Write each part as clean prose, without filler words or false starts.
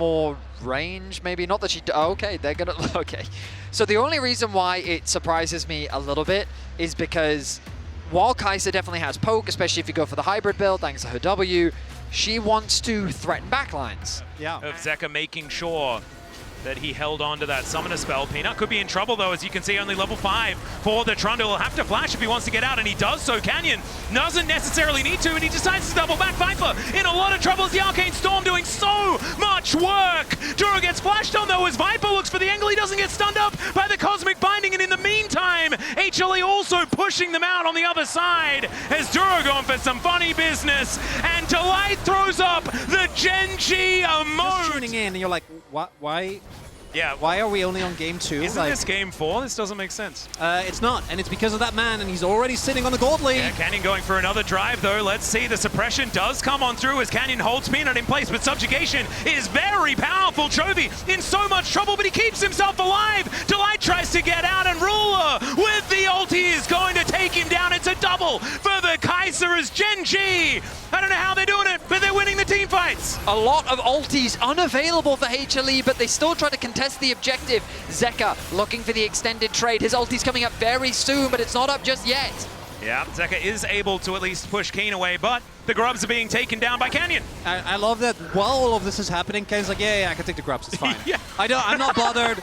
more range, maybe. Not that she... okay, they're gonna... Okay. So the only reason why it surprises me a little bit is because while Kaza definitely has poke, especially if you go for the hybrid build, thanks to her W, she wants to threaten backlines. Yeah. Of Zeka making sure that he held on to that summoner spell. Peanut could be in trouble though, as you can see, only level 5 for the Trundle. He'll have to flash if he wants to get out, and he does so. Canyon doesn't necessarily need to, and he decides to double back. Viper in a lot of trouble as the Arcane Storm doing so much work. Duro gets flashed on though as Viper looks for the angle. He doesn't get stunned up by the Cosmic Binding, and in the meantime, HLE also pushing them out on the other side as Duro going for some funny business, and Delight throws up the GenG emote. Just tuning in and you're like, what? Why? Yeah. Why are we only on game 2? Isn't this game 4? This doesn't make sense. It's not, and it's because of that man, and he's already sitting on the gold lead. Yeah, Canyon going for another drive though. Let's see, the suppression does come on through as Canyon holds Peanut in place, but subjugation is very powerful. Chovy in so much trouble, but he keeps himself alive. Delight tries to get out, and Ruler with the ulti is going to take him down. It's a double for the Kaza as GenG. I don't know how they're doing it, but they're winning the team fights. A lot of ultis unavailable for HLE, but they still try to contest the objective. Zeka looking for the extended trade. His ulti's coming up very soon, but it's not up just yet. Yeah, Zeka is able to at least push Keen away, but the grubs are being taken down by Canyon. I love that while all of this is happening, Kane's like, yeah, I can take the grubs, it's fine. Yeah. I'm not bothered.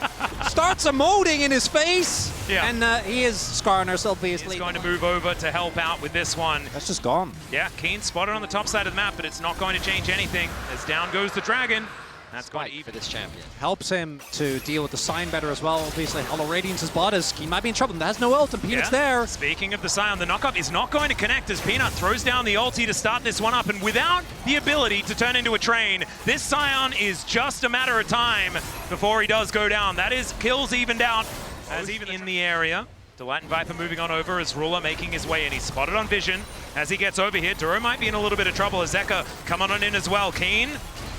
Starts emoting in his face, yeah. And he is scarring herself, obviously. He's going to move over to help out with this one. That's just gone. Yeah, Keen spotted on the top side of the map, but it's not going to change anything as down goes the Dragon. That's going to for this champion. Helps him to deal with the sign better as well. Obviously, Hollow Radiance is bought as Keen might be in trouble. There's no ult, and Peanut's there. Speaking of the Scion, the knockup is not going to connect as Peanut throws down the ulti to start this one up, and without the ability to turn into a train, this Scion is just a matter of time before he does go down. That is, kills evened out as even in the area. Delight and Viper moving on over as Ruler making his way in. He's spotted on Vision. As he gets over here, Duro might be in a little bit of trouble as Zeka coming on in as well. Keen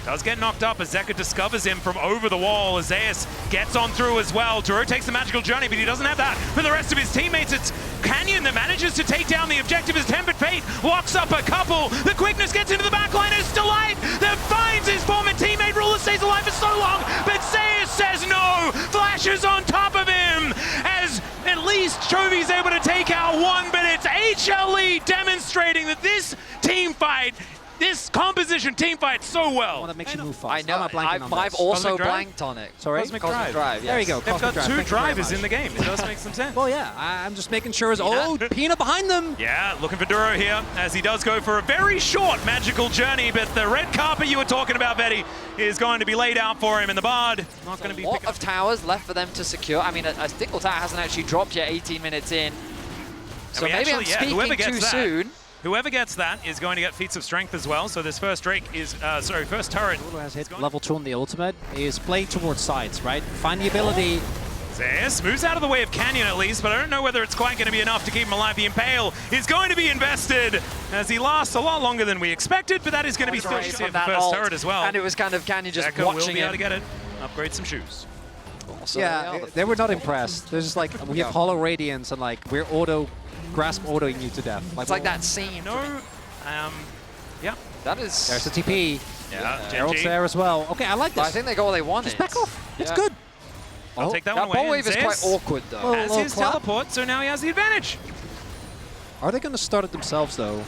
does get knocked up as Zeka discovers him from over the wall. As Zeus gets on through as well. Duro takes the magical journey, but he doesn't have that for the rest of his teammates. It's Canyon that manages to take down the objective as Tempered Fate locks up a couple. The quickness gets into the backline as Delight that finds his former teammate. Ruler stays alive for so long, but Zeus says no. Flashes on top of him as at least Chovy's able to take out one, but it's HLE demonstrating that this team fight, this composition team fight so well. That makes you move fast. I know. I've also blanked on it. Sorry? Cosmic Cosmic Drive. There you go. They've Cosmic got Drive. 2 drivers in the game. It does make some sense. Well, yeah. I'm just making sure. Oh, Peanut behind them. Yeah, looking for Duro here as he does go for a very short magical journey, but the red carpet you were talking about, Betty, is going to be laid out for him, and the Bard not going to be a lot of towers left for them to secure. I mean, a Stickle Tower hasn't actually dropped yet 18 minutes in. So maybe I'm speaking too soon. Whoever gets that is going to get feats of strength as well. So this first Drake is, first turret. Has hit level 2 on the ultimate. Is played towards sides, right? Find the ability. Zeus moves out of the way of Canyon at least, but I don't know whether it's quite going to be enough to keep him alive. The Impale is going to be invested as he lasts a lot longer than we expected, but that is going to be still right, for the that first ult. turret as well. And it was kind of Canyon just Zeka watching will be able it. to get it. Upgrade some shoes. Also, Yeah, they were not impressed. They're just like, we have Hollow Radiance, and like, we're grasp autoing you to death. It's like that scene. No. Yeah. That is... There's the TP. Yeah, Gerald's there as well. Okay, I like this. I think they got what they wanted. Just back off. It's Yeah. good. I'll take that one That away. ball wave is quite awkward, though. Has his teleport, so now he has the advantage. Are they going to start it themselves, though?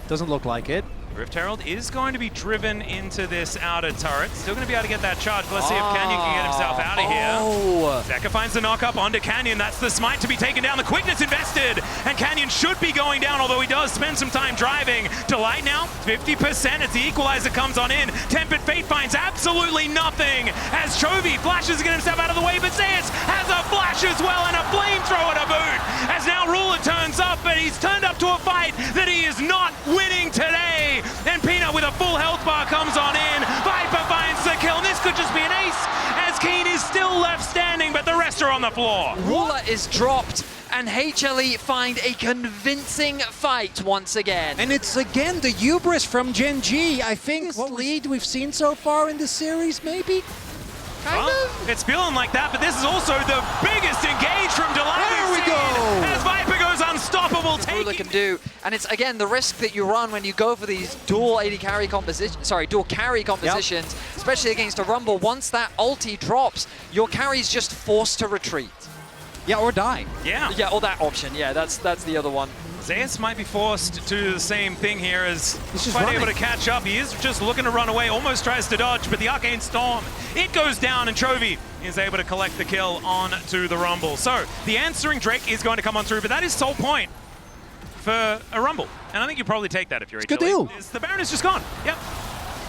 Doesn't look like it. Rift Herald is going to be driven into this outer turret. Still going to be able to get that charge. Let's see if Canyon can get himself out of here. Zeka finds the knock-up onto Canyon. That's the smite to be taken down. The quickness invested. And Canyon should be going down, although he does spend some time driving. Delight now, 50% as the equalizer comes on in. Tempered Fate finds absolutely nothing as Chovy flashes to get himself out of the way, but Zeus has a flash as well and a flamethrower to boot. As now Ruler turns up, but he's turned up to a fight that he is not winning today. And Peanut with a full health bar comes on in. Viper finds the kill, and this could just be an ace as Keen is still left standing, but the rest are on the floor. Ruler is dropped, and HLE find a convincing fight once again. And it's again the hubris from GenG. I think what lead we've seen so far in this series, maybe? Kind of? It's feeling like that, but this is also the biggest engage from Delight. There we go! As Viper goes unstoppable. unstoppable Brula take. can do, and it's again the risk that you run when you go for these dual AD carry compositions, dual carry compositions, especially against a Rumble. Once that ulti drops, your carry's just forced to retreat. Yeah, or die. Yeah. Yeah, or that option. Yeah, that's the other one. Zeus might be forced to do the same thing here as He's just quite running. able to catch up. He is just looking to run away, almost tries to dodge, but the Arcane Storm, it goes down, and Chovy is able to collect the kill onto the Rumble. So the answering Drake is going to come on through, but that is sole point for a Rumble. And I think you probably take that if you're HLE. Good deal. The Baron is just gone. Yep.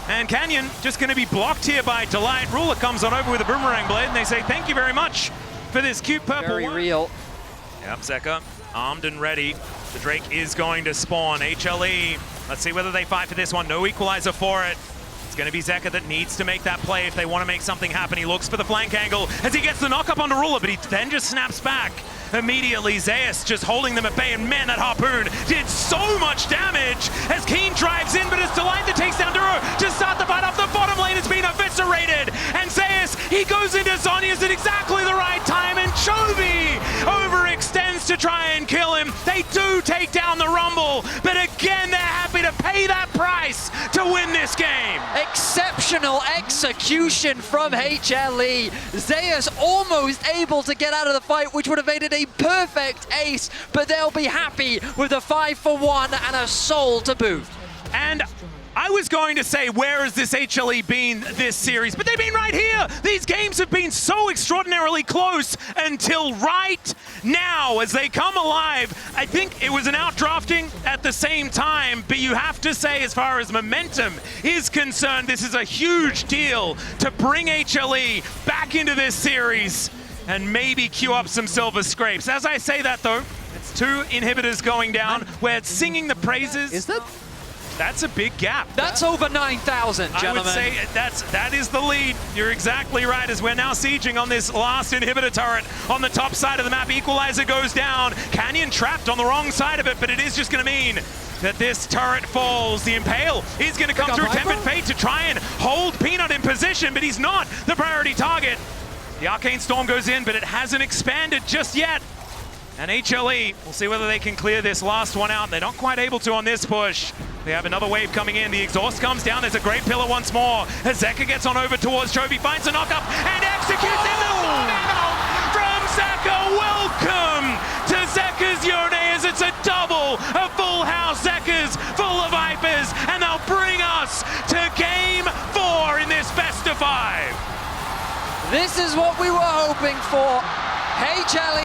And Canyon just going to be blocked here by Delight. Ruler comes on over with a Boomerang Blade, and they say thank you very much for this cute purple Very one. real. Yep, Zeka armed and ready. The Drake is going to spawn. HLE, let's see whether they fight for this one. No equalizer for it. It's going to be Zeka that needs to make that play if they want to make something happen. He looks for the flank angle as he gets the knock up onto Ruler, but he then just snaps back. Immediately, Zeus just holding them at bay, and man, that Harpoon did so much damage as Keen drives in, but it's Delight that takes down Duro to start the fight off. The bottom lane has been eviscerated, and Zeus, he goes into Zhonya's at exactly the right time, and Chovy overextends to try and kill him. They do take down the Rumble, but again, they're happy to pay that price to win this game. Exceptional execution from HLE. Zeus almost able to get out of the fight, which would have made it a perfect ace, but they'll be happy with a 5-for-1 and a soul to boot. And I was going to say, where has this HLE been this series? But they've been right here. These games have been so extraordinarily close until right now as they come alive. I think it was an outdrafting at the same time, but you have to say, as far as momentum is concerned, this is a huge deal to bring HLE back into this series and maybe queue up some silver scrapes. As I say that, though, it's 2 inhibitors going down. We're singing the praises. Is that? That's a big gap. That's over 9,000, gentlemen. I would say that is the lead. You're exactly right, as we're now sieging on this last inhibitor turret on the top side of the map. Equalizer goes down. Canyon trapped on the wrong side of it, but it is just going to mean that this turret falls. The Impale is going to come through Tempered Fate to try and hold Peanut in position, but he's not the priority target. The Arcane Storm goes in, but it hasn't expanded just yet. And HLE, we'll see whether they can clear this last one out. They're not quite able to on this push. They have another wave coming in. The exhaust comes down. There's a great pillar once more. As Zeka gets on over towards Chovy, finds a knock-up and executes in the final from Zeka. Welcome to Zeka's Yone, as it's a double, a full house. Zeka's full of Vipers, and they'll bring us to Game 4 in this best of 5. This is what we were hoping for. HLE